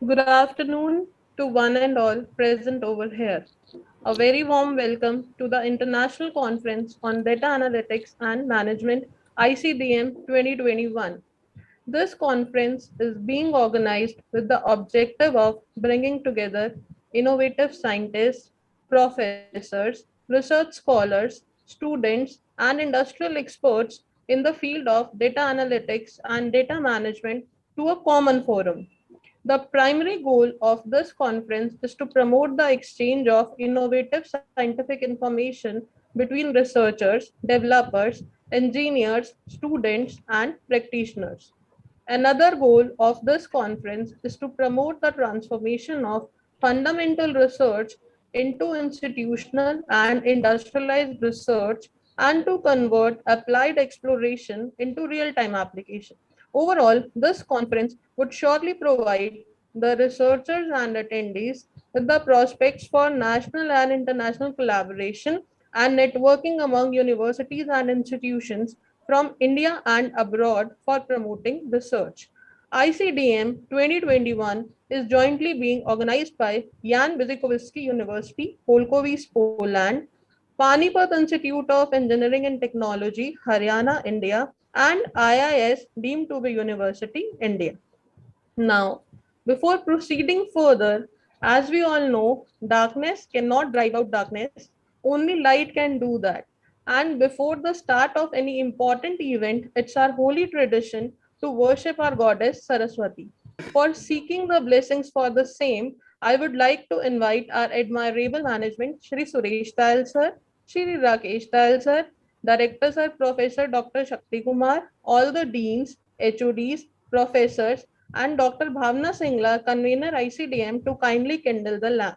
Good afternoon to one and all present over here. A very warm welcome to the International Conference on Data Analytics and Management ICDM 2021. This conference is being organized with the objective of bringing together innovative scientists, professors, research scholars, students, and industrial experts in the field of data analytics and data management to a common forum. The primary goal of this conference is to promote the exchange of innovative scientific information between researchers, developers, engineers, students, and practitioners. Another goal of this conference is to promote the transformation of fundamental research into institutional and industrialized research and to convert applied exploration into real time application. Overall, this conference would surely provide the researchers and attendees with the prospects for national and international collaboration and networking among universities and institutions from India and abroad for promoting research. ICDM 2021 is jointly being organized by Jan Wyszykowski University, Polkowice, Poland, Panipat Institute of Engineering and Technology, Haryana, India, and IIS deemed to be University, India. Now, before proceeding further, as we all know, darkness cannot drive out darkness, only light can do that. And before the start of any important event, it's our holy tradition to worship our goddess Saraswati. For seeking the blessings for the same, I would like to invite our admirable management, Shri Suresh Tayal sir, Shri Rakesh Tayal sir, Director sir, Professor Dr. Shakti Kumar, all the deans, HODs, professors, and Dr. Bhavna Singla, convener ICDM, to kindly kindle the lamp.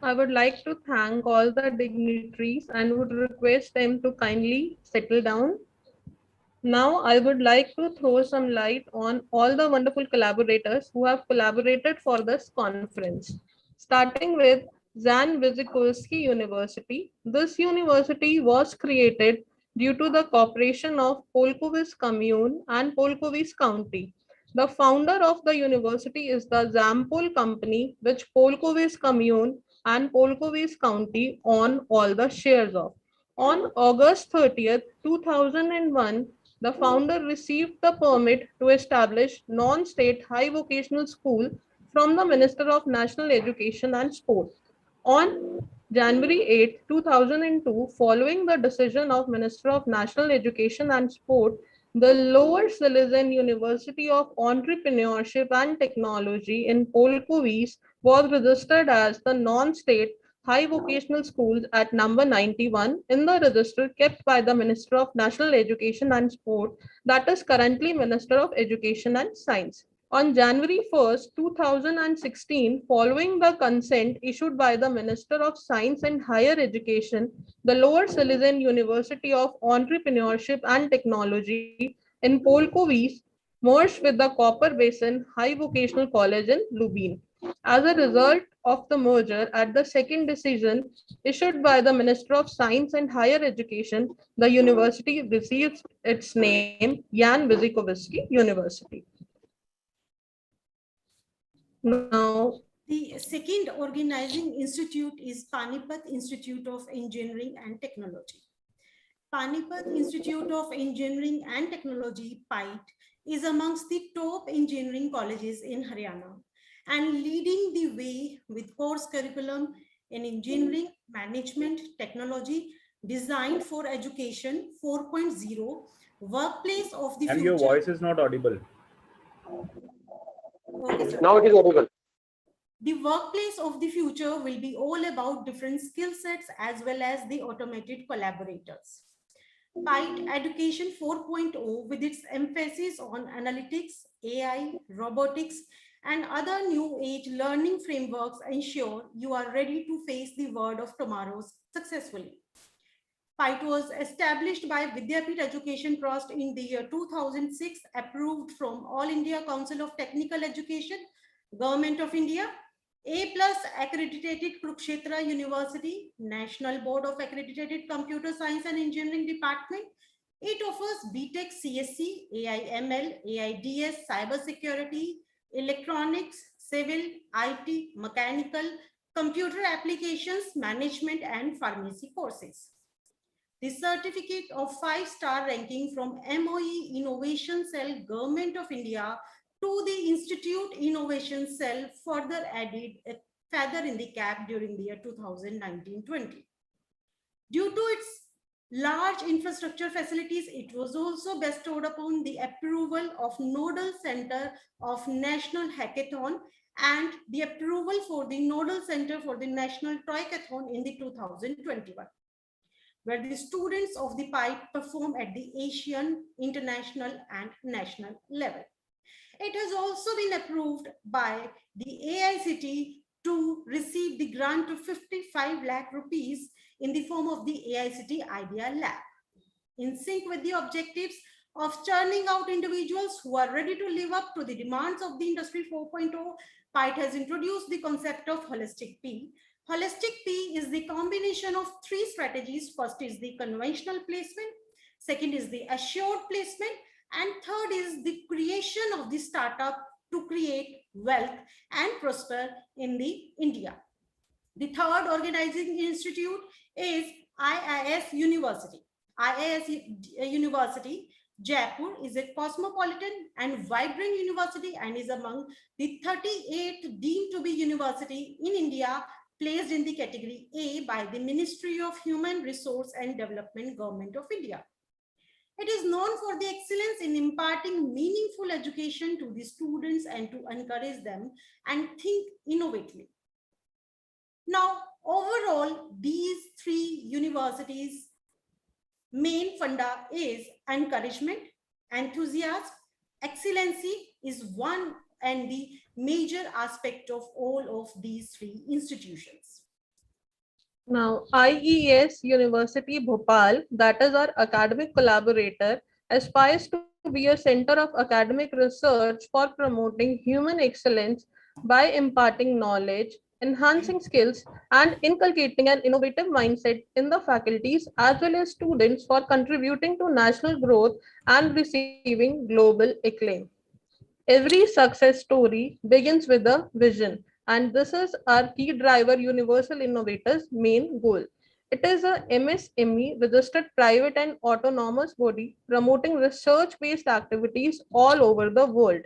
I would like to thank all the dignitaries and would request them to kindly settle down. Now, I would like to throw some light on all the wonderful collaborators who have collaborated for this conference. Starting with Zan Wyszykowski University. This university was created due to the cooperation of Polkowice Commune and Polkowice County. The founder of the university is the Zampol company, which Polkowice Commune and Polkowies County on all the shares of. On August 30th, 2001, the founder received the permit to establish non-state high vocational school from the Minister of National Education and Sport. On January 8, 2002, following the decision of Minister of National Education and Sport, the Lower Silesian University of Entrepreneurship and Technology in Polkowice was registered as the non-state high vocational schools at number 91 in the register kept by the Minister of National Education and Sport, that is currently Minister of Education and Science. On January 1st, 2016, following the consent issued by the Minister of Science and Higher Education, the Lower Silesian University of Entrepreneurship and Technology in Polkowice merged with the Copper Basin High Vocational College in Lubin. As a result of the merger, at the second decision issued by the Minister of Science and Higher Education, the university receives its name Jan Wyszykowski University. Now, the second organizing institute is Panipat Institute of Engineering and Technology. Panipat Institute of Engineering and Technology, PITE, is amongst the top engineering colleges in Haryana and leading the way with course curriculum in engineering, management, technology, designed for education 4.0, workplace of the And future. your voice is not audible. Okay, sir. Now it is audible. The workplace of the future will be all about different skill sets as well as the automated collaborators. PITE Education 4.0, with its emphasis on analytics, AI, robotics, and other new age learning frameworks, ensure you are ready to face the world of tomorrow successfully. PITE was established by Vidyapeeth Education Trust in the year 2006, approved from All India Council of Technical Education, Government of India, A+ accredited Kurukshetra University, National Board of Accredited Computer Science and Engineering Department. It offers BTech CSC, AIML, AIDS, Cyber Security, Electronics, Civil, IT, Mechanical, Computer Applications, Management and Pharmacy courses. The certificate of 5-star ranking from MOE Innovation Cell, Government of India, to the Institute Innovation Cell further added a feather in the cap during the year 2019-20. Due to its large infrastructure facilities, it was also bestowed upon the approval of Nodal Center of National Hackathon and the approval for the Nodal Center for the National Toycathon in the 2021, where the students of the PITE perform at the Asian, international and national level. It has also been approved by the AICTE to receive the grant of 55 lakh rupees in the form of the AICTE Idea Lab. In sync with the objectives of churning out individuals who are ready to live up to the demands of the Industry 4.0, PITE has introduced the concept of Holistic P. Holistic P is the combination of 3 strategies. First is the conventional placement, second is the assured placement, and third is the creation of the startup to create wealth and prosper in the India. The third organizing institute is IIS University. IIS University, Jaipur, is a cosmopolitan and vibrant university and is among the 38 deemed to be university in India, placed in the category A by the Ministry of Human Resource and Development, Government of India. It is known for the excellence in imparting meaningful education to the students and to encourage them and think innovatively. Now, overall, these 3 universities' main funda is encouragement, enthusiasm, excellency is one and the major aspect of all of these 3 institutions. Now, IES University Bhopal, that is our academic collaborator, aspires to be a center of academic research for promoting human excellence by imparting knowledge, enhancing skills, and inculcating an innovative mindset in the faculties as well as students for contributing to national growth and receiving global acclaim. Every success story begins with a vision, And this is our key driver Universal Innovators main goal. It is a MSME registered private and autonomous body promoting research based activities all over the world.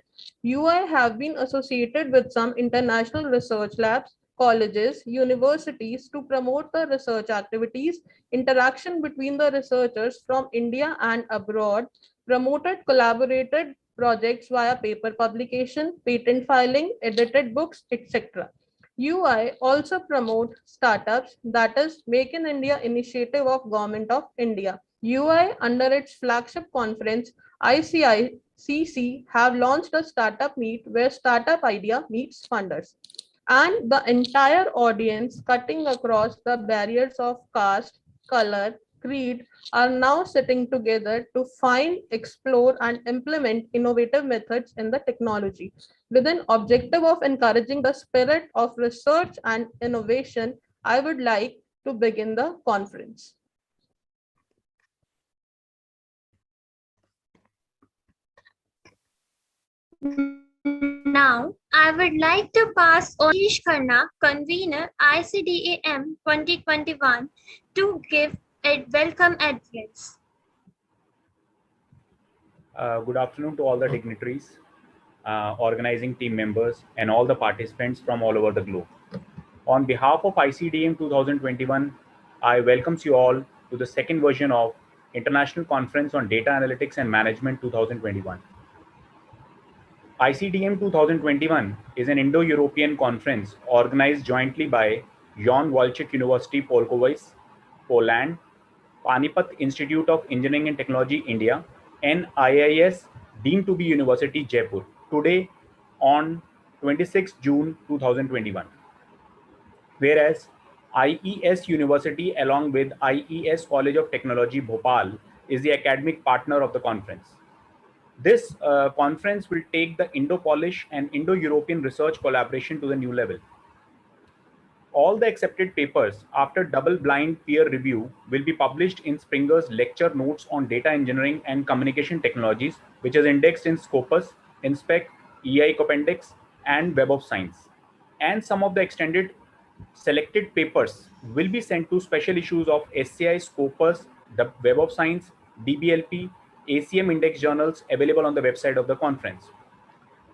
UI have been associated with some international research labs, colleges, universities to promote the research activities, interaction between the researchers from India and abroad, promoted collaborated projects via paper publication, patent filing, edited books, etc. UI also promote startups, that is Make in India initiative of Government of India. UI under its flagship conference ICICC have launched a startup meet where startup idea meets funders. And the entire audience cutting across the barriers of caste, color, creed are now sitting together to find, explore, and implement innovative methods in the technology with an objective of encouraging the spirit of research and innovation. I would like to begin the conference. Now, I would like to pass on Ashish Khanna, convener ICDAM 2021, to give a welcome address. Good afternoon to all the dignitaries, organizing team members, and all the participants from all over the globe. On behalf of ICDM 2021, I welcomes you all to the second version of International Conference on Data Analytics and Management 2021. ICDM 2021 is an Indo-European conference organized jointly by Jan Wolczyk University, Polkowice, Poland, Panipat Institute of Engineering and Technology, India, and IIS deemed to be University, Jaipur, today on 26 June 2021. Whereas IES University along with IES College of Technology, Bhopal is the academic partner of the conference. This conference will take the Indo-Polish and Indo-European research collaboration to the new level. All the accepted papers after double-blind peer review will be published in Springer's lecture notes on data engineering and communication technologies, which is indexed in Scopus, Inspec, EI Copendex, and Web of Science. And some of the extended selected papers will be sent to special issues of SCI, Scopus, the Web of Science, DBLP, ACM index journals available on the website of the conference.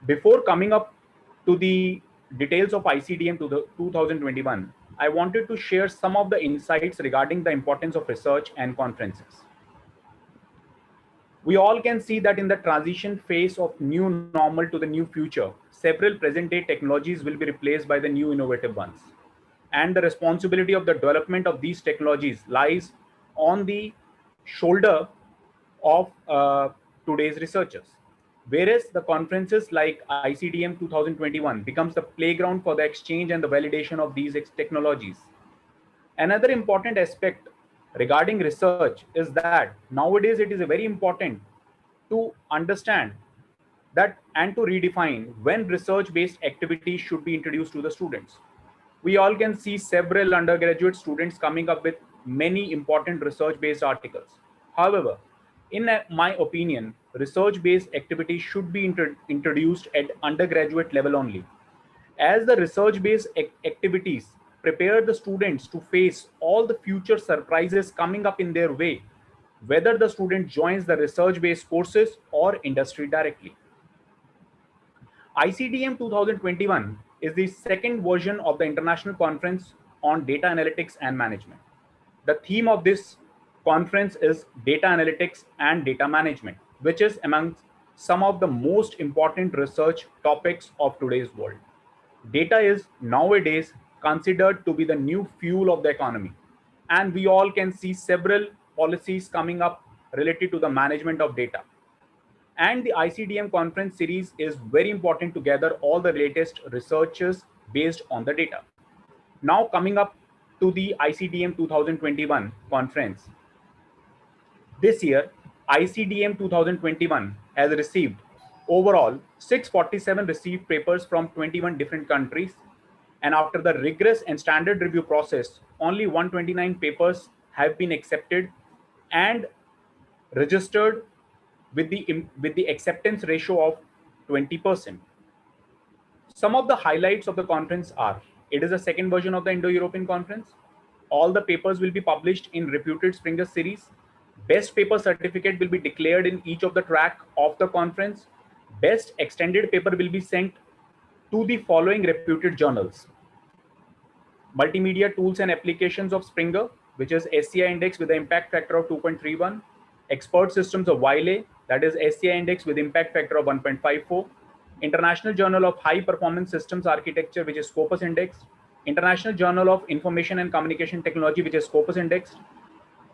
Before coming up to the details of ICDM to the 2021, I wanted to share some of the insights regarding the importance of research and conferences. We all can see that in the transition phase of new normal to the new future, several present-day technologies will be replaced by the new innovative ones. And the responsibility of the development of these technologies lies on the shoulder of today's researchers. Whereas the conferences like ICDM 2021 becomes the playground for the exchange and the validation of these technologies. Another important aspect regarding research is that nowadays it is very important to understand that and to redefine when research-based activities should be introduced to the students. We all can see several undergraduate students coming up with many important research-based articles. However, in my opinion, research-based activities should be introduced at undergraduate level only, as the research-based activities prepare the students to face all the future surprises coming up in their way, whether the student joins the research-based courses or industry directly. ICDM 2021 is the second version of the International Conference on Data Analytics and Management. The theme of this conference is data analytics and data management, which is among some of the most important research topics of today's world. Data is nowadays considered to be the new fuel of the economy, and we all can see several policies coming up related to the management of data. And the ICDM conference series is very important to gather all the latest researches based on the data. Now coming up to the ICDM 2021 conference. This year, ICDM 2021 has received overall 647 received papers from 21 different countries. And after the rigorous and standard review process, only 129 papers have been accepted and registered with the acceptance ratio of 20%. Some of the highlights of the conference are: it is the second version of the Indo-European Conference. All the papers will be published in reputed Springer series. Best paper certificate will be declared in each of the track of the conference. Best extended paper will be sent to the following reputed journals: Multimedia Tools and Applications of Springer, which is SCI index with the impact factor of 2.31. Expert Systems of Wiley, that is SCI index with impact factor of 1.54. International Journal of High Performance Systems Architecture, which is Scopus index. International Journal of Information and Communication Technology, which is Scopus index.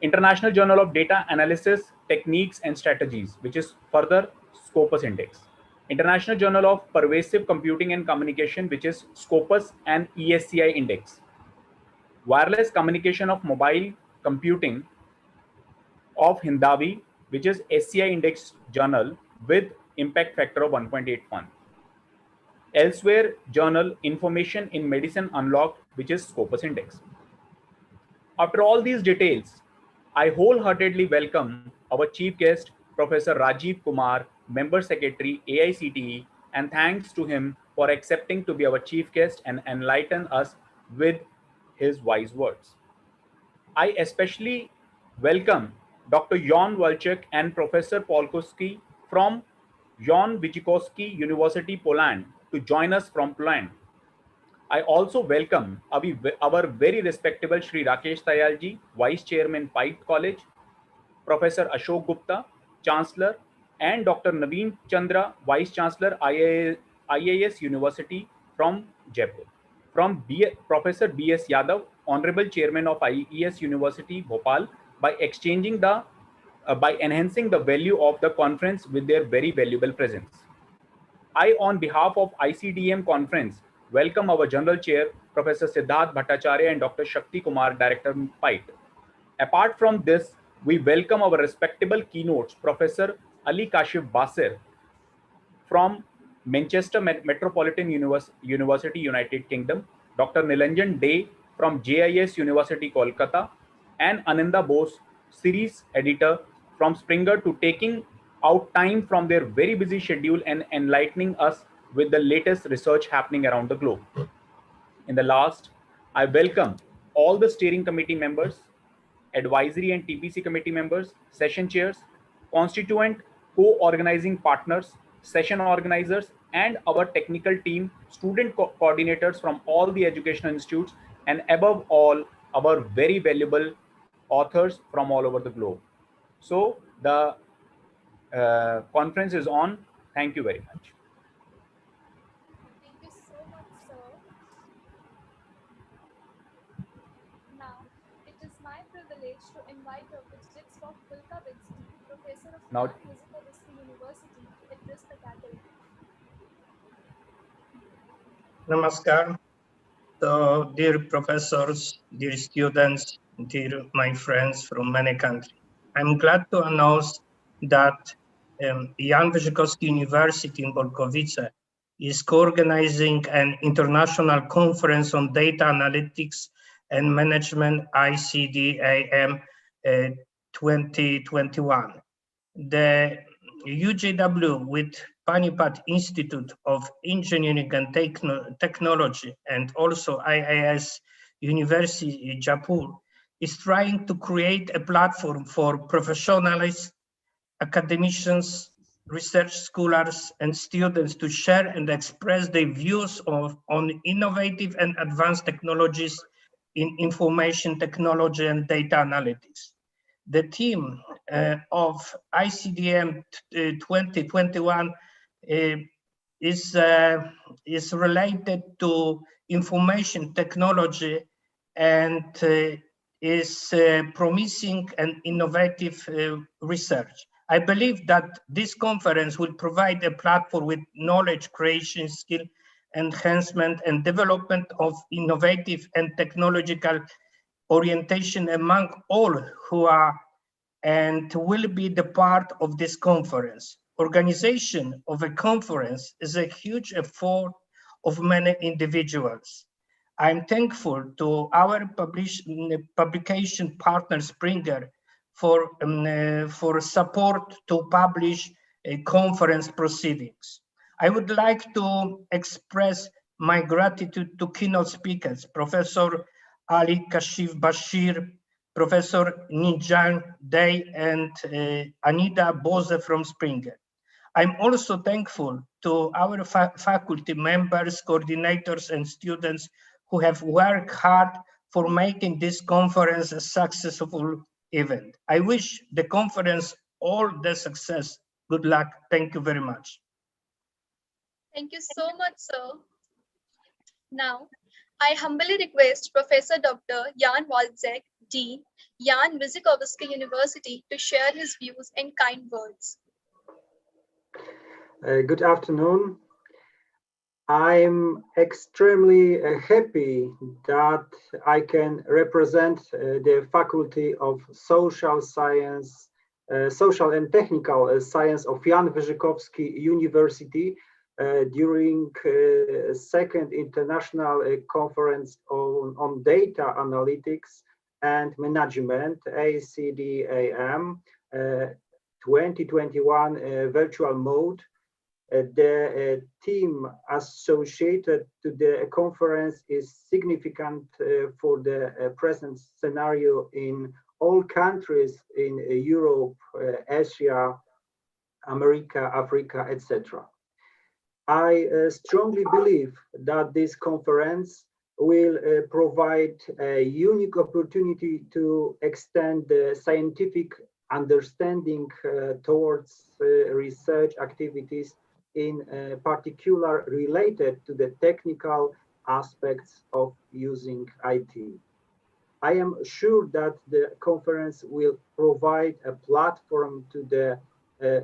International Journal of Data Analysis Techniques and Strategies, which is further Scopus index. International Journal of Pervasive Computing and Communication, which is Scopus and ESCI index. Wireless Communication of Mobile Computing of Hindawi, which is SCI index journal with impact factor of 1.81. Elsewhere journal Information in Medicine Unlocked, which is Scopus index. After all these details, I wholeheartedly welcome our chief guest, Professor Rajiv Kumar, Member Secretary, AICTE, and thanks to him for accepting to be our chief guest and enlighten us with his wise words. I especially welcome Dr. Jon Walczak and Professor Polkowski from Jan Wyszykowski University, Poland, to join us from Poland. I also welcome our very respectable Shri Rakesh Tayalji, Vice Chairman, Pipe College, Professor Ashok Gupta, Chancellor, and Dr. Naveen Chandra, Vice Chancellor, IIS University from Jaipur. From Professor B.S. Yadav, Honorable Chairman of IES University, Bhopal, by enhancing the value of the conference with their very valuable presence. I, on behalf of ICDM Conference, welcome our General Chair, Professor Siddharth Bhattacharya and Dr. Shakti Kumar, Director PITE. Apart from this, we welcome our respectable keynotes, Professor Ali Kashif Basir from Manchester Metropolitan University, United Kingdom, Dr. Nilanjan Day from JIS University, Kolkata, and Ananda Bose, series editor from Springer, to taking out time from their very busy schedule and enlightening us with the latest research happening around the globe. In the last, I welcome all the steering committee members, advisory and TPC committee members, session chairs, constituent co-organizing partners, session organizers, and our technical team, student coordinators from all the educational institutes, and above all, our very valuable authors from all over the globe. So the conference is on. Thank you very much. Thank you so much, sir. Now, it is my privilege to invite Dr. Zdzisław Pulkowicki, Professor of Now- Musical History University, to address the gathering. Namaskar. So, dear professors, dear students, dear my friends from many countries, I'm glad to announce that Jan Wyszykowski University in Bolkowice is co-organizing an international conference on data analytics and management, ICDAM 2021. The UJW with Panipat Institute of Engineering and Technology and also IIS University Jaipur is trying to create a platform for professionals, academicians, research scholars, and students to share and express their views on innovative and advanced technologies in information technology and data analytics. The theme of ICDM 2021 is related to information technology and is promising and innovative research. I believe that this conference will provide a platform with knowledge creation, skill enhancement, and development of innovative and technological orientation among all who are and will be the part of this conference. Organization of a conference is a huge effort of many individuals. I'm thankful to our publication partner Springer for support to publish a conference proceedings. I would like to express my gratitude to keynote speakers, Professor Ali Kashif Bashir, Professor Nijang Day, and Anita Bose from Springer. I'm also thankful to our faculty members, coordinators, and students who have worked hard for making this conference a successful event. I wish the conference all the success. Good luck. Thank you very much. Thank you so much, sir. Now, I humbly request Professor Dr. Jan Walczek, Dean, Jan Wyszykowski University, to share his views in kind words. Good afternoon. I'm extremely happy that I can represent the Faculty of Social Science, Social and Technical Science of Jan Wyszykowski University during second international conference on data analytics and management, ACDAM 2021 virtual mode. The team associated to the conference is significant for the present scenario in all countries in Europe, Asia, America, Africa, etc. I strongly believe that this conference will provide a unique opportunity to extend the scientific understanding towards research activities, in particular related to the technical aspects of using IT. I am sure that the conference will provide a platform to the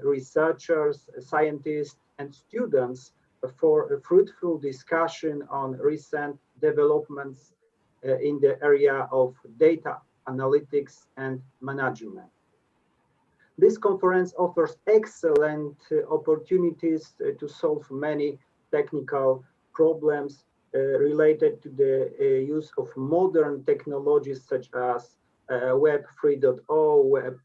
researchers, scientists, and students for a fruitful discussion on recent developments in the area of data analytics and management. This conference offers excellent opportunities to solve many technical problems related to the use of modern technologies such as Web 3.0, Web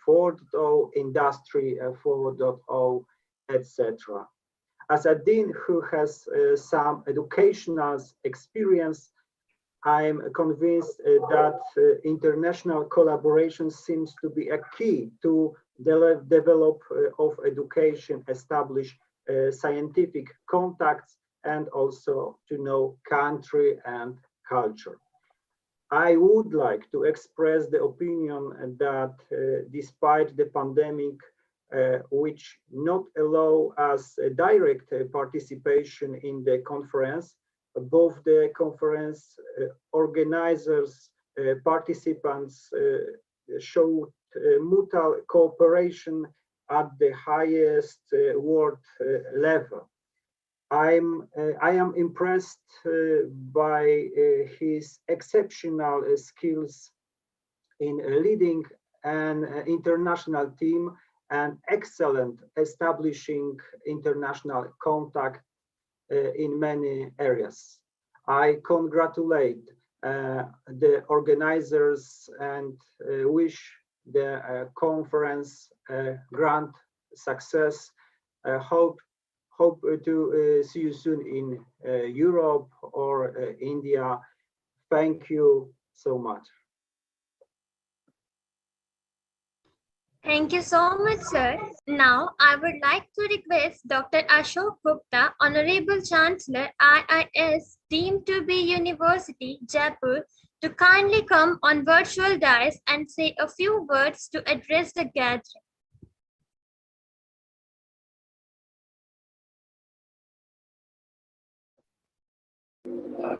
4.0, Industry 4.0, etc. As a dean who has some educational experience, I'm convinced that international collaboration seems to be a key to develop of education, establish scientific contacts, and also to know country and culture. I would like to express the opinion that despite the pandemic, which not allow us direct participation in the conference, both the conference organizers, participants showed mutual cooperation at the highest world level. I am impressed by his exceptional skills in leading an international team and excellent establishing international contact in many areas. I congratulate the organizers and wish the conference grand success. Hope to see you soon in Europe or India. Thank you so much. Thank you so much, sir. Now, I would like to request Dr. Ashok Gupta, Honorable Chancellor, IIS, Deemed to be University, Jaipur, to kindly come on virtual dais and say a few words to address the gathering.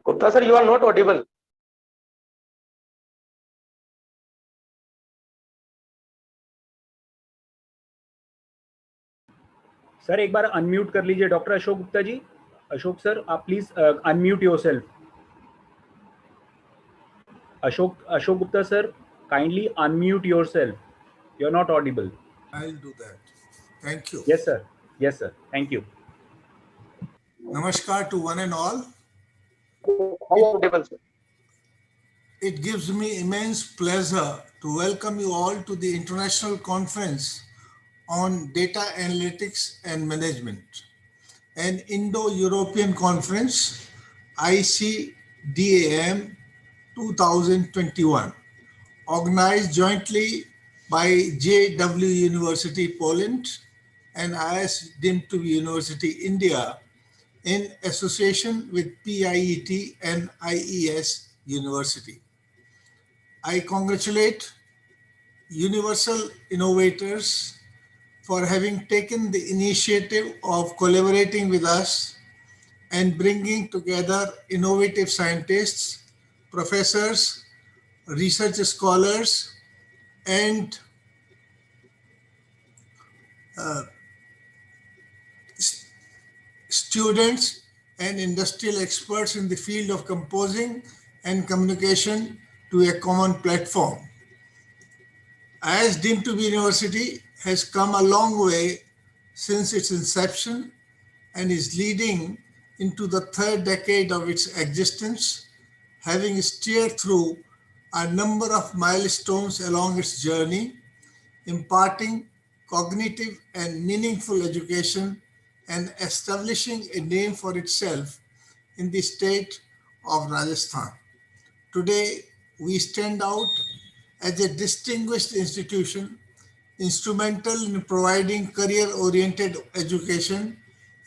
Gupta sir, you are not audible. Sir एक बार unmute कर लीजिए doctor Ashok Gupta ji. Ashok sir आप please unmute yourself. Ashok Gupta sir, kindly unmute yourself. You're not audible. I'll do that. Thank you. Yes sir. Yes sir. Thank you. Namaskar to one and all. Audible, sir. It gives me immense pleasure to welcome you all to the International Conference on Data Analytics and Management, an Indo-European conference ICDAM 2021, organized jointly by JW University Poland and IS deemed to be University India in association with PIET and IES University. I congratulate Universal Innovators for having taken the initiative of collaborating with us and bringing together innovative scientists, professors, research scholars, and students and industrial experts in the field of composing and communication to a common platform. IS deemed to be University has come a long way since its inception and is leading into the third decade of its existence, having steered through a number of milestones along its journey, imparting cognitive and meaningful education and establishing a name for itself in the state of Rajasthan. Today, we stand out as a distinguished institution, instrumental in providing career-oriented education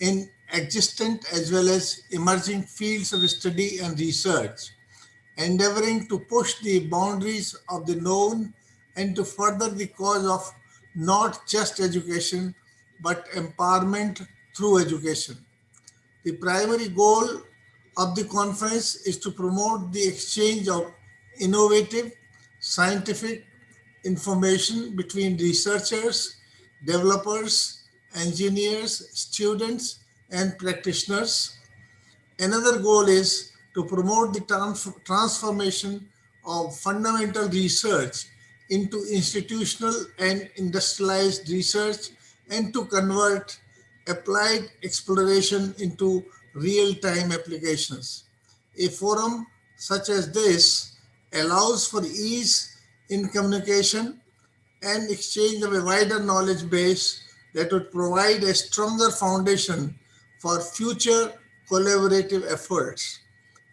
in existent as well as emerging fields of study and research, endeavoring to push the boundaries of the known and to further the cause of not just education, but empowerment through education. The primary goal of the conference is to promote the exchange of innovative scientific information between researchers, developers, engineers, students, and practitioners. Another goal is to promote the transformation of fundamental research into institutional and industrialized research and to convert applied exploration into real-time applications. A forum such as this allows for ease in communication and exchange of a wider knowledge base that would provide a stronger foundation for future collaborative efforts.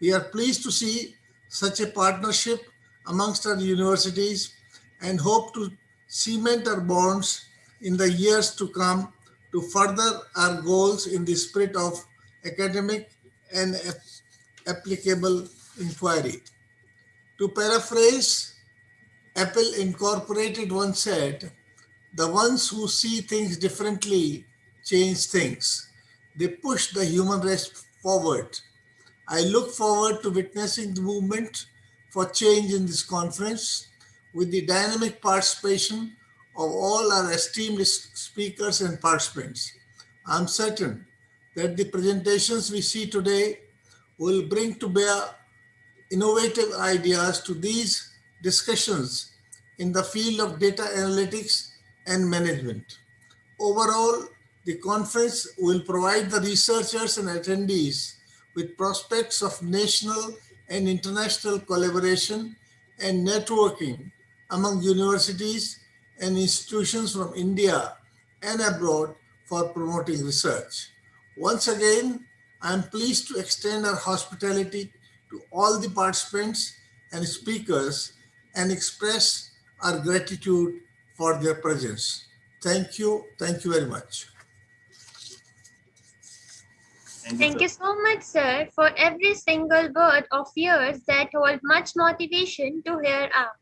We are pleased to see such a partnership amongst our universities and hope to cement our bonds in the years to come to further our goals in the spirit of academic and applicable inquiry. To paraphrase, Apple Incorporated once said, "The ones who see things differently change things. They push the human race forward." I look forward to witnessing the movement for change in this conference with the dynamic participation of all our esteemed speakers and participants. I'm certain that the presentations we see today will bring to bear innovative ideas to these discussions in the field of data analytics and management. Overall, the conference will provide the researchers and attendees with prospects of national and international collaboration and networking among universities and institutions from India and abroad for promoting research. Once again, I am pleased to extend our hospitality to all the participants and speakers and express our gratitude for their presence. Thank you. Thank you very much. Thank you so much, sir, for every single word of yours that hold much motivation to hear out.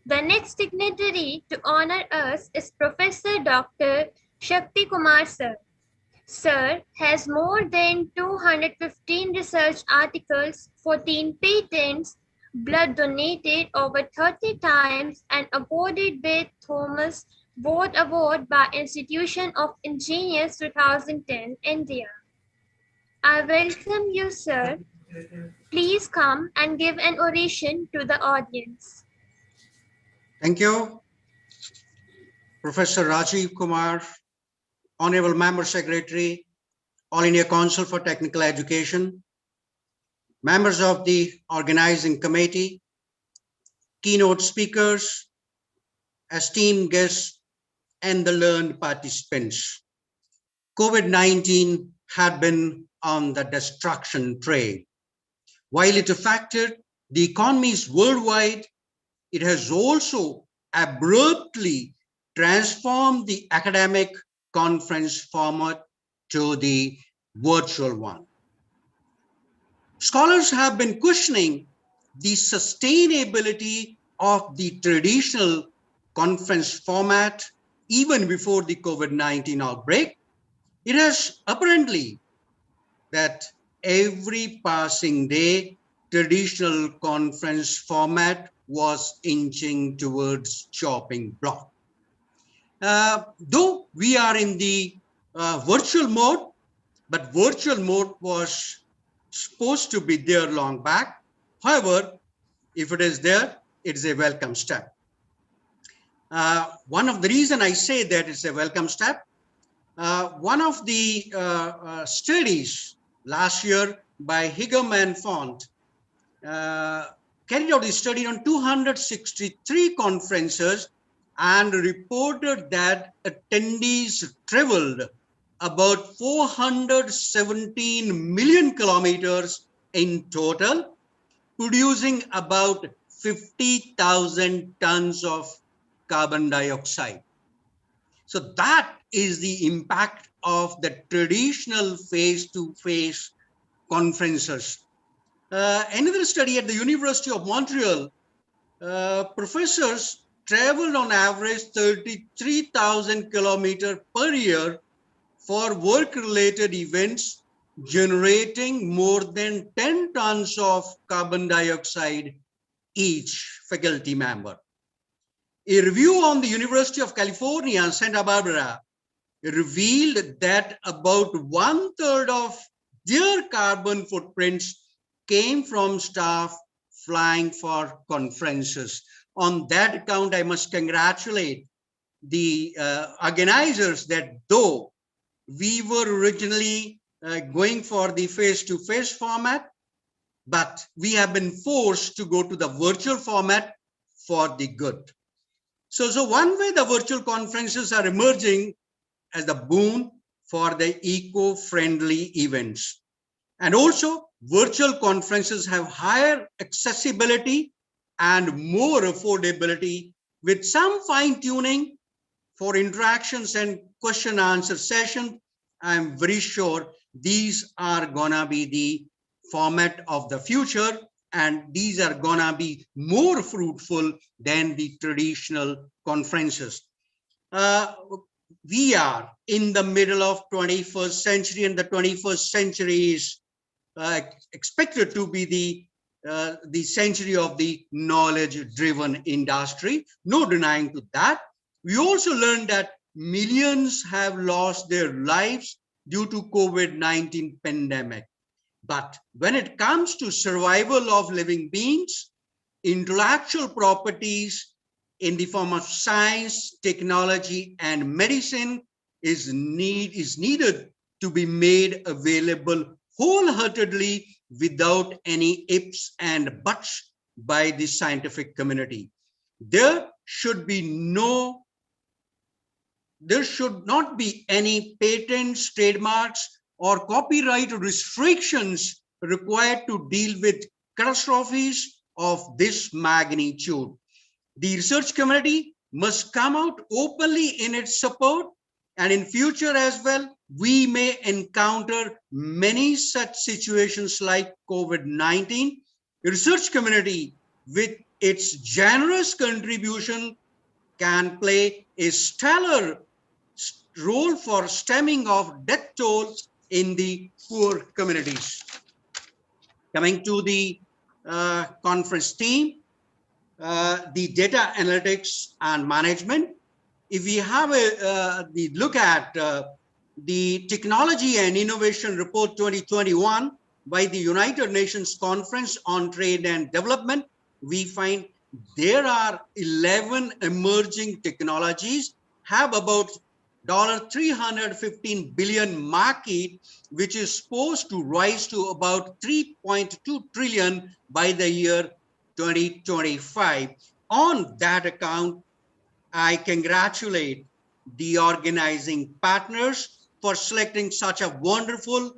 The next dignitary to honor us is Professor Dr. Shakti Kumar, sir. Sir has more than 215 research articles, 14 patents, blood donated over 30 times, and awarded with Thomas Board Award by Institution of Engineers 2010, India. I welcome you, sir. Please come and give an oration to the audience. Thank you, Professor Rajiv Kumar, Honorable Member Secretary, All India Council for Technical Education, members of the organizing committee, keynote speakers, esteemed guests, and the learned participants. COVID-19 had been on the destruction trail. While it affected the economies worldwide, it has also abruptly transformed the academic conference format to the virtual one. Scholars have been questioning the sustainability of the traditional conference format even before the COVID-19 outbreak. It has apparently that every passing day, traditional conference format was inching towards chopping block. Though we are in the virtual mode, but virtual mode was supposed to be there long back. However, if it is there, it's a welcome step. One of the reason I say that it's a welcome step, one of the studies last year by Higham and Font carried out a study on 263 conferences and reported that attendees traveled about 417 million kilometers in total, producing about 50,000 tons of carbon dioxide. So that is the impact of the traditional face-to-face conferences. Another study at the University of Montreal, professors traveled on average 33,000 kilometers per year for work-related events, generating more than 10 tons of carbon dioxide each faculty member. A review on the University of California, Santa Barbara, revealed that about 1/3 of their carbon footprints came from staff flying for conferences. On that account, I must congratulate the organizers that though we were originally going for the face-to-face format, but we have been forced to go to the virtual format for the good. So one way the virtual conferences are emerging as the boon for the eco-friendly events. And also virtual conferences have higher accessibility and more affordability with some fine tuning for interactions and question answer session. I'm very sure these are gonna be the format of the future, and these are gonna be more fruitful than the traditional conferences. We are in the middle of 21st century, and the 21st century is expected to be the century of the knowledge-driven industry. No denying to that. We also learned that millions have lost their lives due to COVID-19 pandemic. But when it comes to survival of living beings, intellectual properties in the form of science, technology, and medicine is needed to be made available wholeheartedly without any ifs and buts by the scientific community. There should not be any patents, trademarks, or copyright restrictions required to deal with catastrophes of this magnitude. The research community must come out openly in its support, and in future as well, we may encounter many such situations like COVID-19. The research community, with its generous contribution, can play a stellar role for stemming of death toll in the poor communities. Coming to the conference theme, the data analytics and management. If we have the look at the Technology and Innovation Report 2021 by the United Nations Conference on Trade and Development, we find there are 11 emerging technologies, have about $315 billion market, which is supposed to rise to about 3.2 trillion by the year 2025. On that account, I congratulate the organizing partners for selecting such a wonderful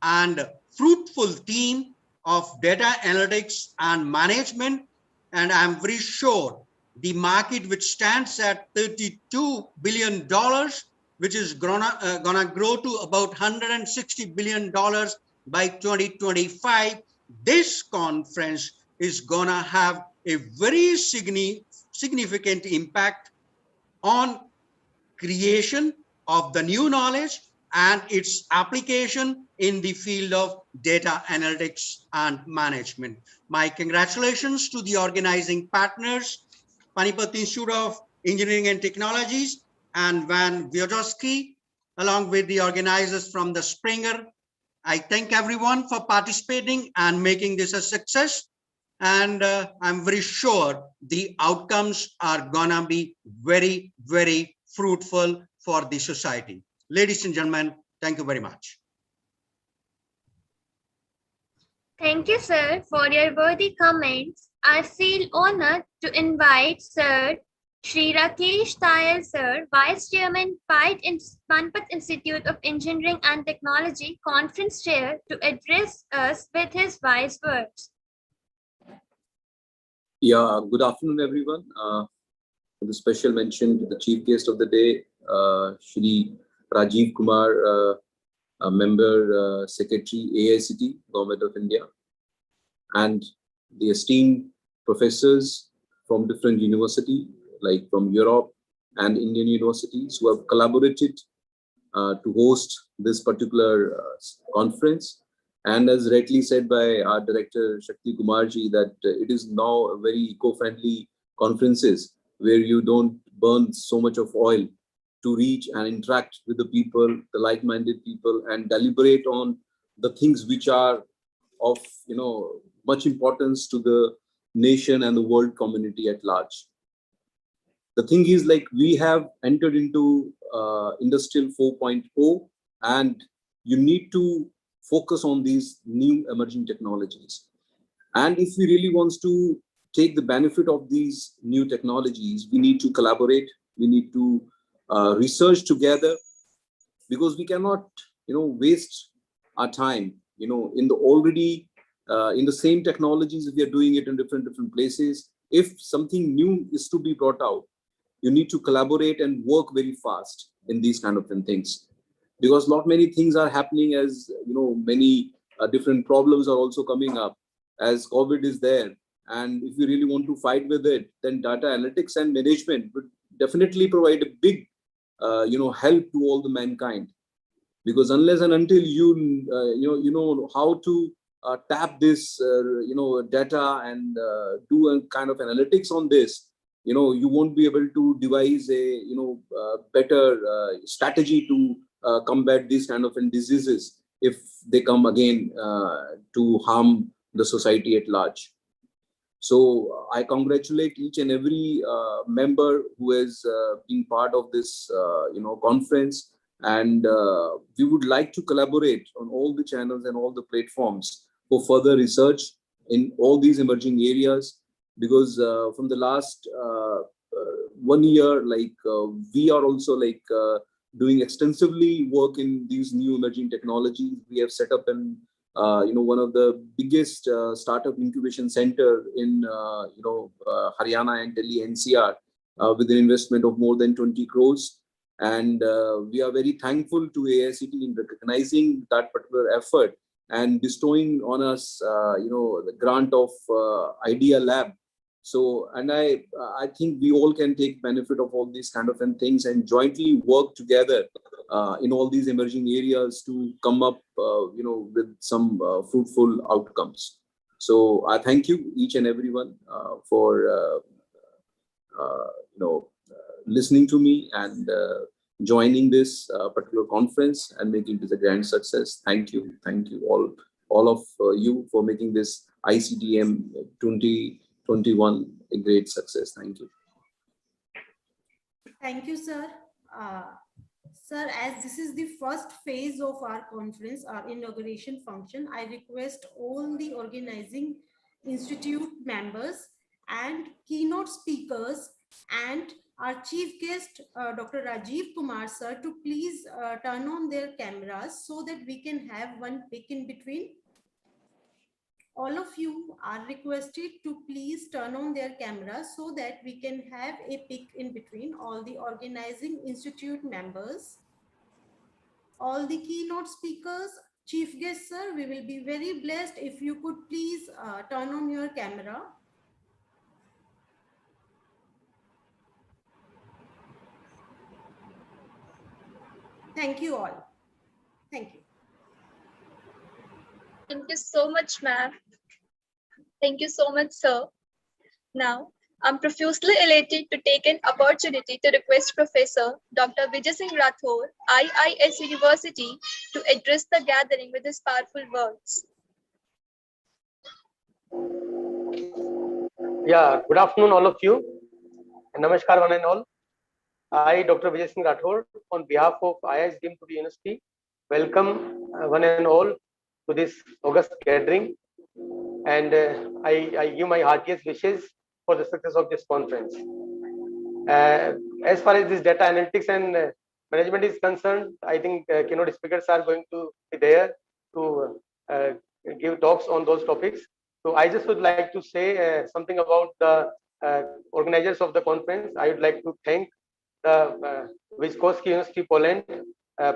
and fruitful theme of data analytics and management. And I'm very sure the market, which stands at $32 billion, which is gonna grow to about $160 billion by 2025, this conference is gonna have a very significant impact on creation of the new knowledge and its application in the field of data analytics and management. My congratulations to the organizing partners, Panipat Institute of Engineering and Technologies and Van Vygotsky, along with the organizers from the Springer. I thank everyone for participating and making this a success. And I'm very sure the outcomes are gonna be very, very fruitful for the society. Ladies and gentlemen, thank you very much. Thank you, sir, for your worthy comments. I feel honored to invite Sir Shri Rakesh Tayal, sir, Vice Chairman, Panipat Institute of Engineering and Technology, Conference Chair, to address us with his wise words. Yeah, good afternoon, everyone. With a special mention to the chief guest of the day, Shri Rajiv Kumar, Member Secretary, AICT, Government of India, and the esteemed professors from different universities, like from Europe and Indian universities, who have collaborated to host this particular conference. And as rightly said by our director, Shakti Kumarji, that it is now a very eco-friendly conferences where you don't burn so much of oil to reach and interact with the people, the like-minded people, and deliberate on the things which are of much importance to the nation and the world community at large. The thing is, like, we have entered into Industrial 4.0, and you need to focus on these new emerging technologies. And if we really want to take the benefit of these new technologies, we need to collaborate, we need to research together, because we cannot waste our time in the already in the same technologies. If we are doing it in different places, if something new is to be brought out, you need to collaborate and work very fast in these kind of things, because not many things are happening, as many different problems are also coming up as COVID is there. And if we really want to fight with it, then data analytics and management would definitely provide a big help to all the mankind, because unless and until you know how to tap this data and do a kind of analytics on this, you won't be able to devise a better strategy to combat these kind of diseases if they come again to harm the society at large. So I congratulate each and every member who has been part of this conference, and we would like to collaborate on all the channels and all the platforms for further research in all these emerging areas, because from the last 1 year, we are also doing extensively work in these new emerging technologies. We have set up an one of the biggest startup incubation center in Haryana and Delhi NCR with an investment of more than 20 crores. And we are very thankful to AICT in recognizing that particular effort and bestowing on us the grant of Idea Lab. So, and I think we all can take benefit of all these kind of things and jointly work together in all these emerging areas to come up, with some fruitful outcomes. So I thank you each and everyone for, listening to me and joining this particular conference and making this a grand success. Thank you all of you for making this ICDM 2021 a great success. Thank you. Thank you, sir. Sir, as this is the first phase of our conference, our inauguration function, I request all the organizing institute members and keynote speakers and our chief guest, Dr. Rajiv Kumar, sir, to please turn on their cameras so that we can have one pic in between. all of you are requested to please turn on their cameras so that we can have a pic in between all the organizing institute members, all the keynote speakers, chief guest sir. We will be very blessed if you could please turn on your camera. Thank you all. Thank you. Thank you so much, ma'am. Thank you so much, sir. Now, I'm profusely elated to take an opportunity to request Professor Dr. Vijay Singh Rathore, IIS University, to address the gathering with his powerful words. Yeah, good afternoon, all of you. Namaskar, one and all. I, Dr. Vijay Singh Rathore, on behalf of IIS deemed to be University, welcome one and all to this August gathering. And I give my heartiest wishes for the success of this conference. As far as this data analytics and management is concerned, I think keynote speakers are going to be there to give talks on those topics. So I just would like to say something about the organizers of the conference. I would like to thank the Wyszkowski University Poland,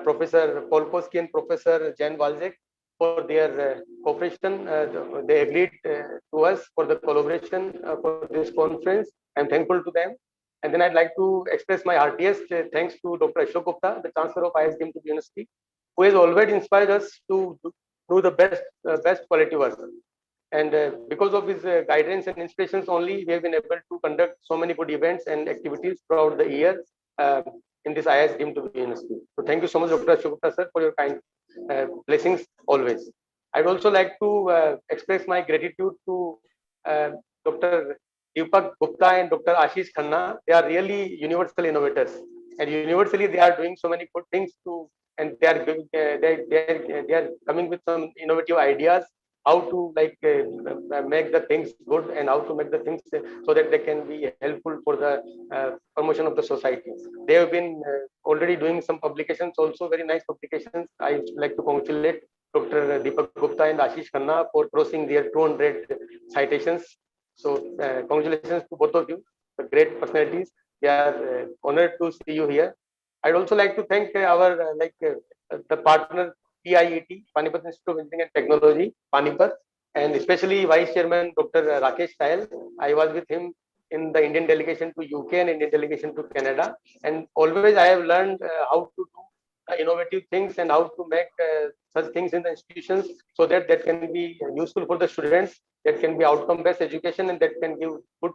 Professor Polkowski and Professor Jan Walczek for their cooperation. They agreed to us for the collaboration for this conference. I'm thankful to them. And then I'd like to express my heartiest thanks to Dr. Ashok Gupta, the Chancellor of IIS deemed to be University, who has always inspired us to do the best quality work. And because of his guidance and inspirations only, we have been able to conduct so many good events and activities throughout the year in this IIS deemed to be University. So thank you so much, Dr. Ashok Gupta, sir, for your kind blessings always. I'd also like to express my gratitude to Dr. Deepak Gupta and Dr. Ashish Khanna. They are really universal innovators, and universally they are doing so many good things and they are coming with some innovative ideas how to make the things good and how to make the things so that they can be helpful for the promotion of the society. They have been already doing some publications, also very nice publications. I would like to congratulate Dr. Deepak Gupta and Ashish Khanna for crossing their 200 citations. So congratulations to both of you, the great personalities. We are honored to see you here. I'd also like to thank our the partner PIET, Panipat Institute of Engineering and Technology, Panipat, and especially Vice Chairman Dr. Rakesh Tayal. I was with him in the Indian delegation to UK and Indian delegation to Canada, and always I have learned how to do innovative things and how to make such things in the institutions so that can be useful for the students, that can be outcome-based education, and that can give good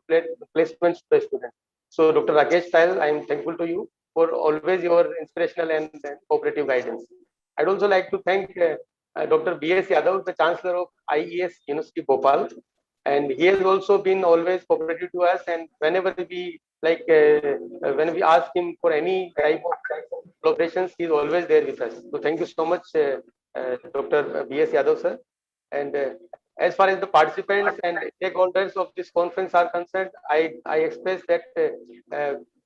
placements to the students. So Dr. Rakesh Tayal, I am thankful to you for always your inspirational and cooperative guidance. I'd also like to thank Dr. B.S. Yadav, the Chancellor of IES University Bhopal, and he has also been always cooperative to us. And whenever we when we ask him for any type of collaborations, he is always there with us. So thank you so much, Dr. B.S. Yadav, sir. And as far as the participants and stakeholders of this conference are concerned, I express that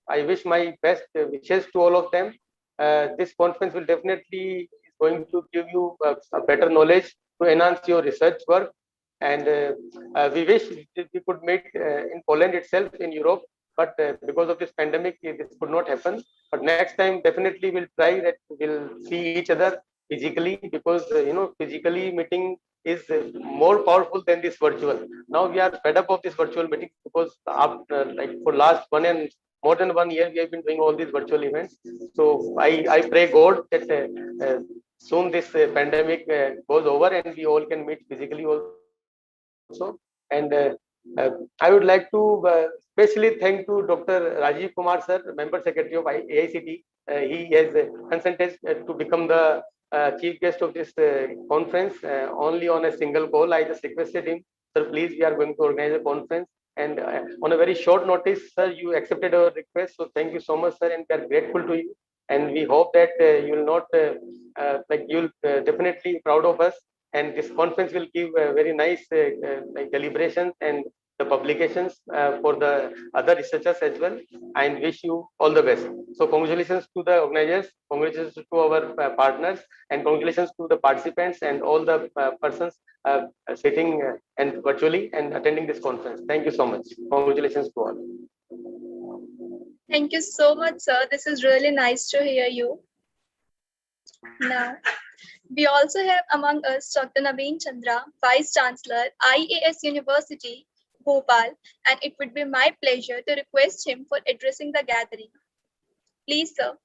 I wish my best wishes to all of them. This conference will definitely going to give you a better knowledge to enhance your research work, and we wish we could meet in Poland itself, in Europe, but because of this pandemic this could not happen. But next time definitely we'll try that we'll see each other physically, because physically meeting is more powerful than this virtual. Now we are fed up of this virtual meeting, because after, for last more than 1 year we have been doing all these virtual events. So I pray God that soon this pandemic goes over and we all can meet physically also. And I would like to especially thank to Dr. Rajiv Kumar sir, Member Secretary of AICT. He has consented to become the chief guest of this conference only on a single call. I just requested him, sir, please, we are going to organize a conference. And on a very short notice, sir, you accepted our request. So thank you so much, sir, and we are grateful to you. And we hope that you will not, you'll definitely be proud of us. And this conference will give very nice deliberations and the publications for the other researchers as well. And wish you all the best. So congratulations to the organizers, congratulations to our partners, and congratulations to the participants and all the persons sitting and virtually and attending this conference. Thank you so much. Congratulations to all. Thank you so much, sir. This is really nice to hear you. Now, we also have among us Dr. Naveen Chandra, Vice Chancellor, IAS University, Bhopal, and it would be my pleasure to request him for addressing the gathering. Please, sir.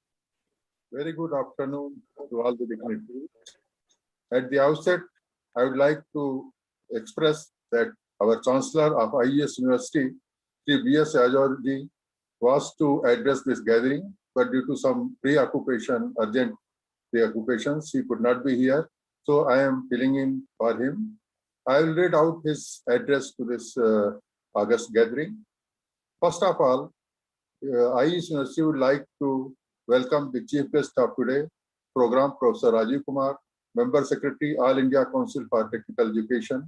Very good afternoon to all the dignitaries. At the outset, I would like to express that our Chancellor of IAS University, Sri B.S. Ajorji, was to address this gathering, but due to some urgent preoccupations, he could not be here. So I am filling in for him. I will read out his address to this August gathering. First of all, IAS University would like to welcome the Chief Guest of today, Program Professor Rajiv Kumar, Member Secretary, All India Council for Technical Education.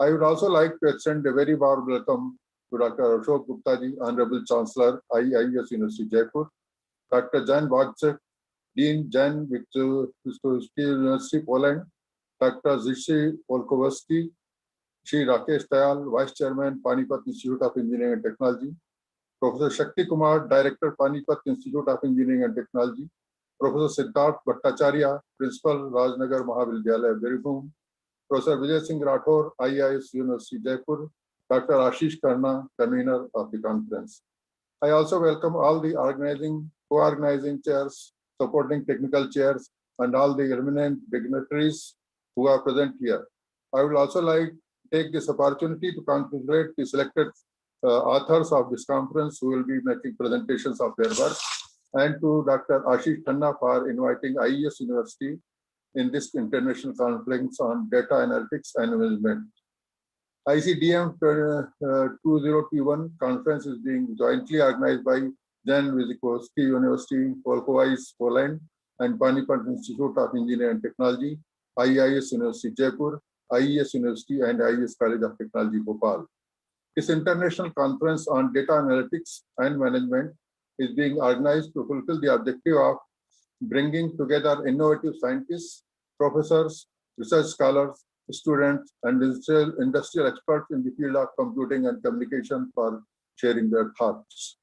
I would also like to extend a very warm welcome to Dr. Ashok Gupta ji, Honorable Chancellor, IAS University, Jaipur, Dr. Jan Wojcik, Dean Jan Wojciechowski University, Poland, Dr. Zishy Polkowski, Shri Rakesh Dayal, Vice Chairman, Panipat Institute of Engineering and Technology, Professor Shakti Kumar, Director, Panipat Institute of Engineering and Technology, Professor Siddharth Bhattacharya, Principal, Rajnagar Mahavidyalaya, Biribhum, Professor Vijay Singh Rathore, IAS University, Jaipur, Dr. Ashish Karna, convener of the conference. I also welcome all the co-organizing chairs, supporting technical chairs, and all the eminent dignitaries who are present here. I would also like to take this opportunity to congratulate the selected authors of this conference who will be making presentations of their work, and to Dr. Ashish Khanna for inviting IAS University in this international conference on data analytics and management. ICDM 2021 conference is being jointly organized by Jan Wojciechowski University, Polkowice, Poland, and Panipat Institute of Engineering and Technology, IAS University, Jaipur, IAS University, and IAS College of Technology, Bhopal. This international conference on data analytics and management is being organized to fulfill the objective of bringing together innovative scientists, professors, research scholars, students, and industrial experts in the field of computing and communication for sharing their thoughts.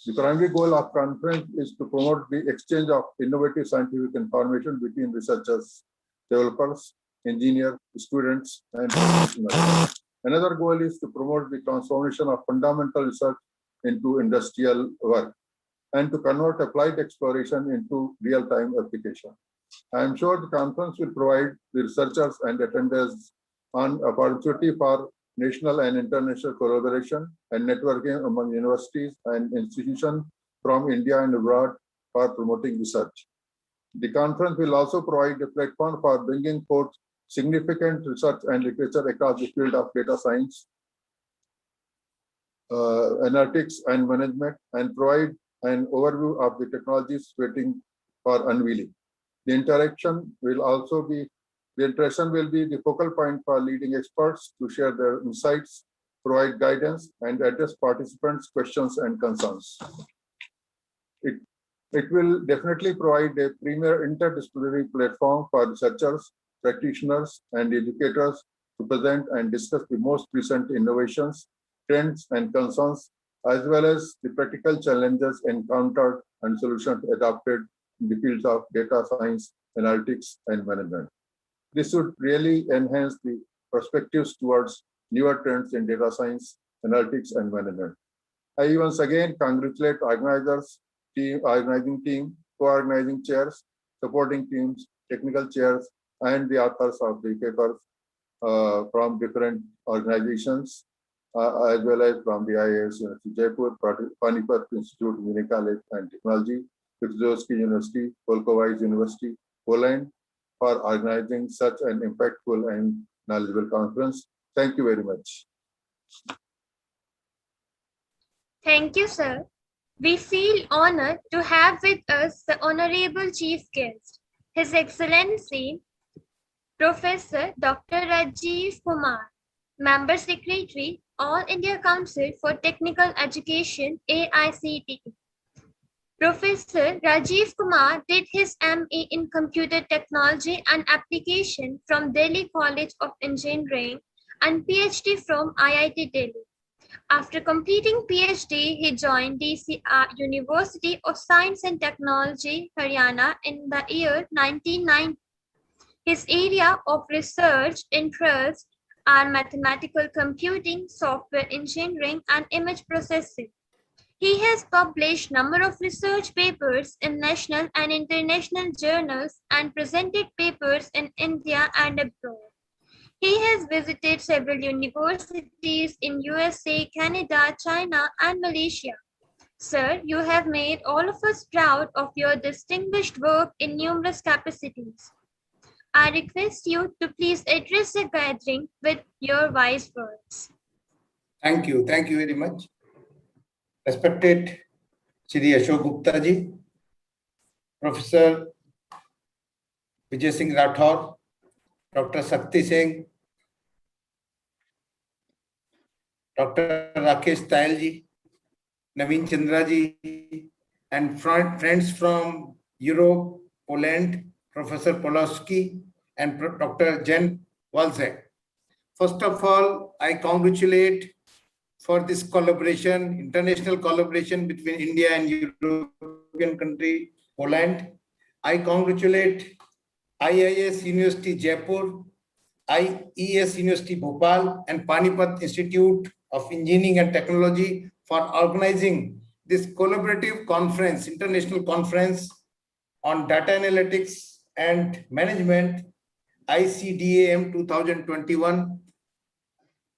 The primary goal of conference is to promote the exchange of innovative scientific information between researchers, developers, engineers, students, and professionals. Another goal is to promote the transformation of fundamental research into industrial work and to convert applied exploration into real-time application. I am sure the conference will provide the researchers and attendees an opportunity for national and international collaboration and networking among universities and institutions from India and abroad for promoting research. The conference will also provide a platform for bringing forth significant research and literature across the field of data science, analytics, and management, and provide an overview of the technologies waiting for unveiling. The interaction will be the focal point for leading experts to share their insights, provide guidance, and address participants' questions and concerns. It will definitely provide a premier interdisciplinary platform for researchers, practitioners, and educators to present and discuss the most recent innovations, trends, and concerns, as well as the practical challenges encountered and solutions adopted in the fields of data science, analytics, and management. This would really enhance the perspectives towards newer trends in data science, analytics, and management. I once again congratulate organizers, organizing team, co-organizing chairs, supporting teams, technical chairs, and the authors of the papers from different organizations, as well as from the IAS University, Jaipur, Panipat Institute of Engineering and Technology, Wojciechowski University, Polkowice University, Poland, for organizing such an impactful and knowledgeable conference. Thank you very much. Thank you, sir. We feel honored to have with us the Honorable Chief Guest, His Excellency, Professor Dr. Rajiv Kumar, Member Secretary, All India Council for Technical Education, AICTE. Professor Rajiv Kumar did his MA in Computer Technology and Application from Delhi College of Engineering and PhD from IIT Delhi. After completing PhD, he joined DCR University of Science and Technology, Haryana in the year 1990. His area of research interests are mathematical computing, software engineering, and image processing. He has published number of research papers in national and international journals and presented papers in India and abroad. He has visited several universities in USA, Canada, China, and Malaysia. Sir, you have made all of us proud of your distinguished work in numerous capacities. I request you to please address the gathering with your wise words. Thank you very much. Respected Shri Ashok Gupta ji, Professor Vijay Singh Rathore, Dr. Sakti Singh, Dr. Rakesh Tayal ji, Naveen Chandra ji, and friends from Europe, Poland, Professor Polowski, and Dr. Jan Walczak. First of all, I congratulate for this collaboration, international collaboration between India and European country, Poland. I congratulate IIS University Jaipur, IES University Bhopal, and Panipat Institute of Engineering and Technology for organizing this collaborative conference, international conference on data analytics and management, ICDAM 2021.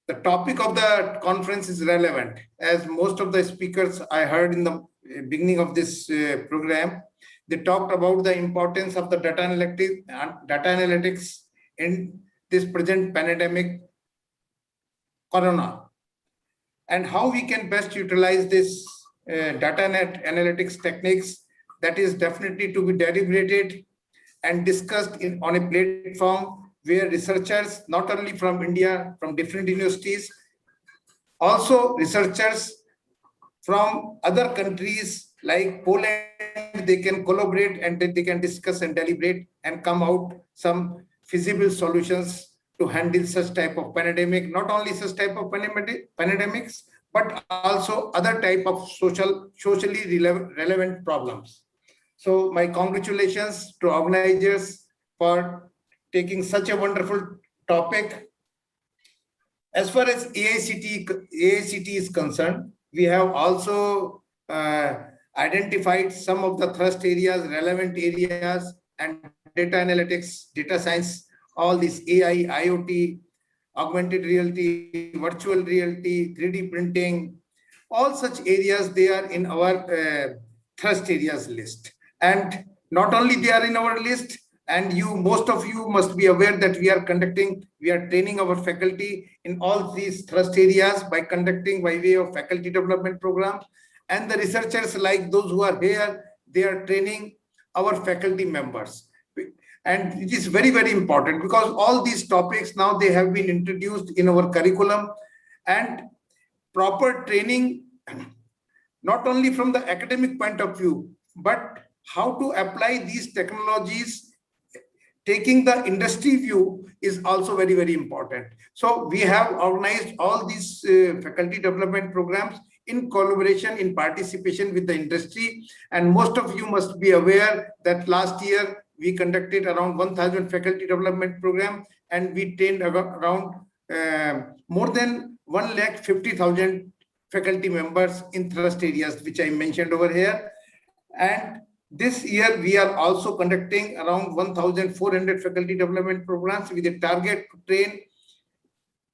The topic of the conference is relevant, as most of the speakers I heard in the beginning of this program, they talked about the importance of the data analytics in this present pandemic, Corona, and how we can best utilize this data analytics techniques. That is definitely to be deliberated and discussed on a platform where researchers, not only from India, from different universities, also researchers from other countries like Poland, they can collaborate and they can discuss and deliberate and come out some feasible solutions to handle such type of pandemic, not only such type of pandemics, but also other type of socially relevant problems. So my congratulations to organizers for taking such a wonderful topic. As far as AICT is concerned, we have also identified some of the thrust areas, relevant areas, and data analytics, data science, all these AI, IoT, augmented reality, virtual reality, 3D printing, all such areas, they are in our thrust areas list. And not only they are in our list, and most of you must be aware that we are training our faculty in all these thrust areas by conducting by way of faculty development programs. And the researchers like those who are here, they are training our faculty members. And it is very, very important because all these topics now they have been introduced in our curriculum, and proper training, not only from the academic point of view, but how to apply these technologies taking the industry view is also very, very important. So we have organized all these faculty development programs in collaboration, in participation with the industry. And most of you must be aware that last year we conducted around 1,000 faculty development program, and we trained around more than 150,000 faculty members in thrust areas, which I mentioned over here. And this year, we are also conducting around 1,400 faculty development programs with a target to train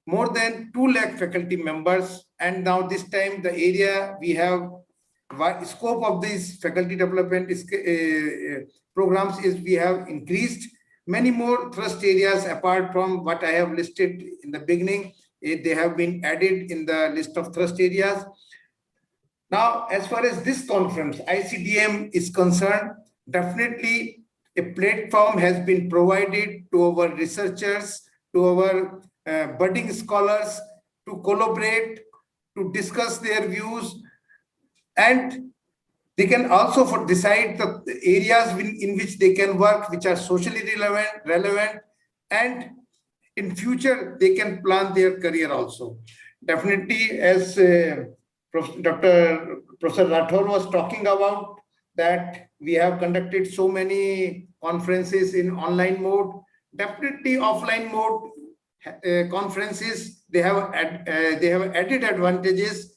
more than 2 lakh faculty members. And now this time, the area we have scope of these faculty development programs is we have increased many more thrust areas apart from what I have listed in the beginning. They have been added in the list of thrust areas. Now, as far as this conference, ICDM is concerned, definitely a platform has been provided to our researchers, to our budding scholars to collaborate, to discuss their views, and They can also decide the areas in which they can work, which are socially relevant, and in future they can plan their career also. Definitely, as Dr. Professor Rathore was talking about, that we have conducted so many conferences in online mode. Definitely offline mode conferences, they have added advantages.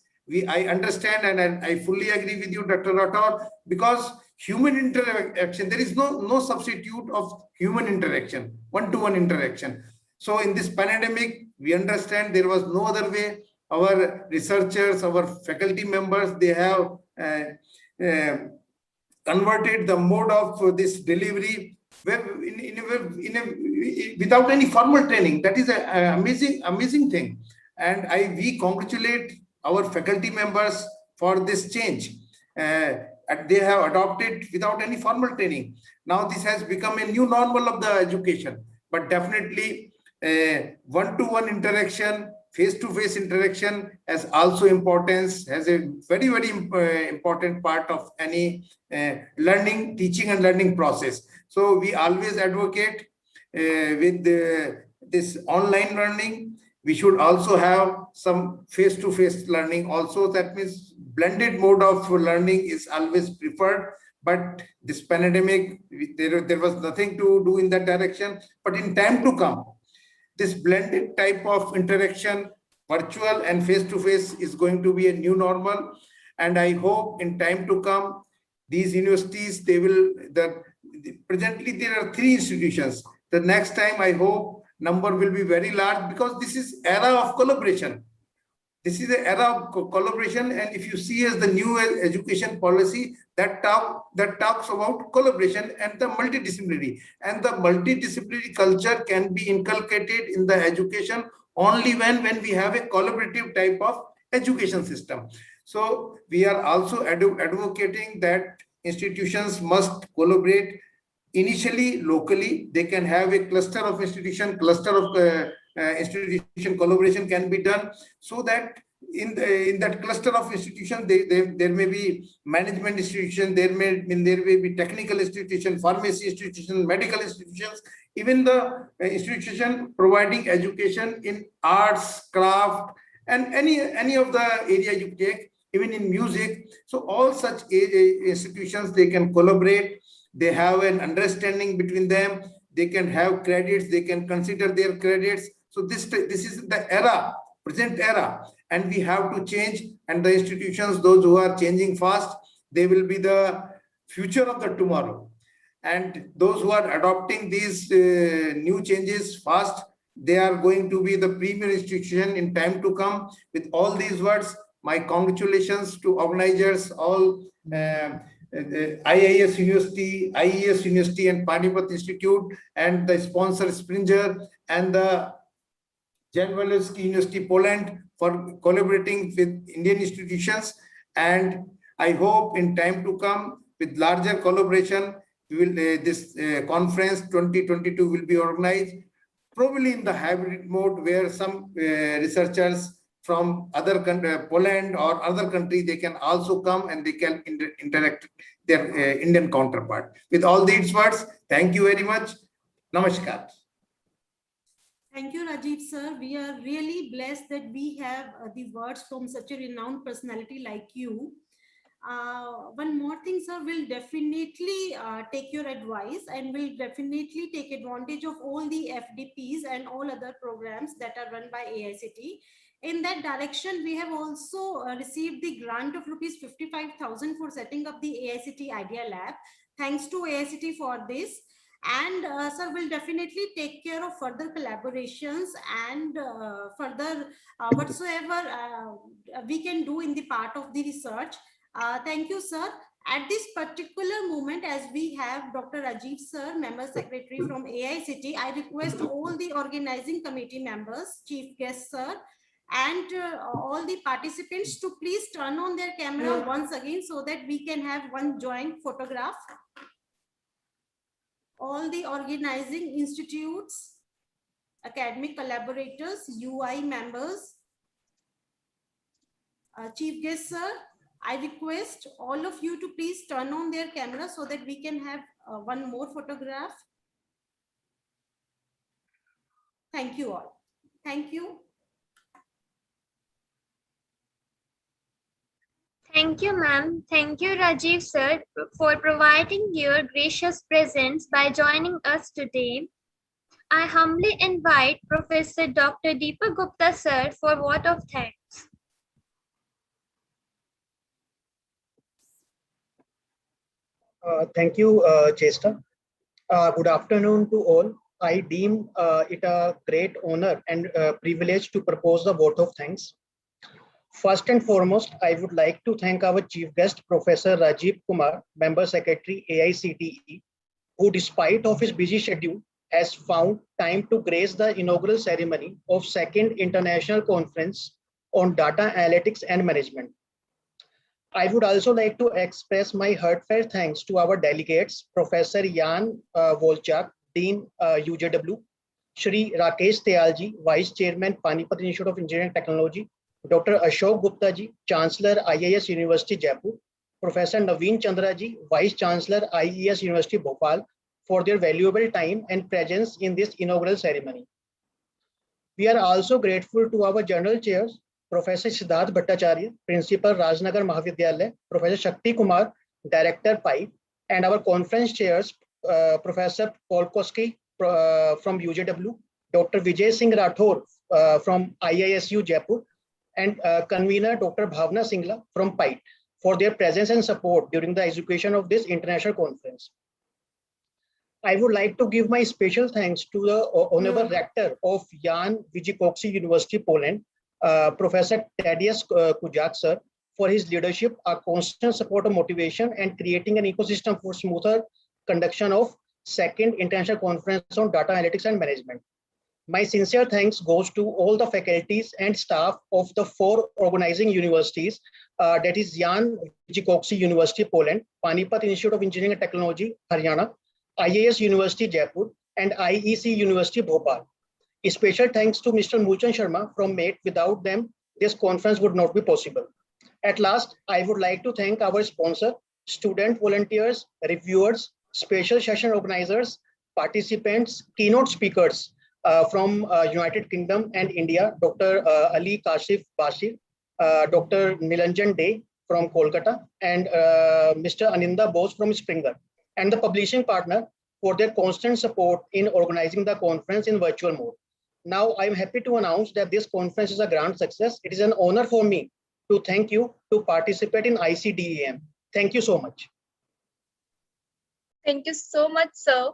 I understand, and I fully agree with you, Dr. Rathore, because human interaction, there is no substitute of human interaction, one-to-one interaction. So in this pandemic, we understand there was no other way. Our researchers, our faculty members, they have converted the mode of this delivery without any formal training. That is an amazing thing. And we congratulate our faculty members for this change. They have adopted without any formal training. Now this has become a new normal of the education. But definitely one-to-one interaction, face-to-face interaction has also importance, has a very, very important part of any teaching and learning process. So we always advocate with this online learning. We should also have some face-to-face learning also. That means blended mode of learning is always preferred. But this pandemic, there was nothing to do in that direction. But in time to come, this blended type of interaction, virtual and face-to-face, is going to be a new normal. And I hope in time to come, these universities, presently there are 3 institutions. The next time, I hope number will be very large, because this is era of collaboration. This is the era of collaboration. And if you see as the new education policy, that talks about collaboration and the multidisciplinary. And the multidisciplinary culture can be inculcated in the education only when we have a collaborative type of education system. So we are also advocating that institutions must collaborate initially locally. They can have a cluster of institution collaboration can be done, so that in that cluster of institutions, there may be management institution, there may be technical institution, pharmacy institution, medical institutions, even the institution providing education in arts, craft, and any of the area you take, even in music. So all such institutions, they can collaborate. They have an understanding between them. They can have credits. They can consider their credits. So this is the era, present era, and we have to change. And the institutions, those who are changing fast, they will be the future of the tomorrow. And those who are adopting these new changes fast, they are going to be the premier institution in time to come. With all these words, my congratulations to organizers, all IIS University, IES University, and Panipat Institute, and the sponsor Springer, and the Jagiellonski University, Poland, for collaborating with Indian institutions. And I hope in time to come, with larger collaboration, this conference 2022 will be organized, probably in the hybrid mode, where some researchers from other country, Poland or other country, they can also come and they can interact their Indian counterpart. With all these words, thank you very much. Namaskar. Thank you, Rajiv sir. We are really blessed that we have the words from such a renowned personality like you. One more thing, sir, we'll definitely take your advice, and we'll definitely take advantage of all the FDPs and all other programs that are run by AICTE. In that direction, we have also received the grant of rupees 55,000 for setting up the AICTE Idea Lab. Thanks to AICTE for this. And sir, will definitely take care of further collaborations and further whatsoever we can do in the part of the research. Thank you, sir. At this particular moment, as we have Dr. Rajiv sir, member secretary from AICTE, I request all the organizing committee members, chief guest sir, and all the participants to please turn on their camera once again, so that we can have one joint photograph. All the organizing institutes, academic collaborators, UI members, chief guest sir, I request all of you to please turn on their camera so that we can have one more photograph. Thank you all. Thank you. Thank you, ma'am. Thank you, Rajiv sir, for providing your gracious presence by joining us today. I humbly invite Professor Dr. Deepak Gupta sir for vote of thanks. Thank you, Chester. Good afternoon to all. I deem it a great honor and privilege to propose the vote of thanks. First and foremost, I would like to thank our chief guest, Professor Rajiv Kumar, Member Secretary, AICTE, who despite of his busy schedule, has found time to grace the inaugural ceremony of Second International Conference on Data Analytics and Management. I would also like to express my heartfelt thanks to our delegates, Professor Jan Wolczak, Dean UJW, Shri Rakesh Tyalji, Vice Chairman, Panipat Institute of Engineering and Technology, Dr. Ashok Gupta ji, Chancellor, IIS University, Jaipur, Professor Naveen Chandra ji, Vice Chancellor, IES University, Bhopal, for their valuable time and presence in this inaugural ceremony. We are also grateful to our General Chairs, Professor Siddharth Bhattacharya, Principal, Rajnagar Mahavidyalaya, Professor Shakti Kumar, Director, PIPE, and our conference chairs, Professor Polkowski from UJW, Dr. Vijay Singh Rathore from IISU, Jaipur, and convener Dr. Bhavna Singla from PIPE for their presence and support during the execution of this international conference. I would like to give my special thanks to the Honorable Rector of Jan Wyszykowski University, Poland, Professor Tadeusz Kuciak, sir, for his leadership, our constant support and motivation, and creating an ecosystem for smoother conduction of Second International Conference on Data Analytics and Management. My sincere thanks goes to all the faculties and staff of the 4 organizing universities, that is Jan Wyszykowski University, Poland, Panipat Institute of Engineering and Technology, Haryana, IIS University, Jaipur, and IEC University, Bhopal. A special thanks to Mr. Mulchan Sharma from MATE. Without them, this conference would not be possible. At last, I would like to thank our sponsor, student volunteers, reviewers, special session organizers, participants, keynote speakers from United Kingdom and India, Dr. Ali Kashif Bashir, Dr. Nilanjan Dey from Kolkata, and Mr. Aninda Bose from Springer, and the publishing partner for their constant support in organizing the conference in virtual mode. Now, I'm happy to announce that this conference is a grand success. It is an honor for me to thank you to participate in ICDEM. Thank you so much. Thank you so much, sir.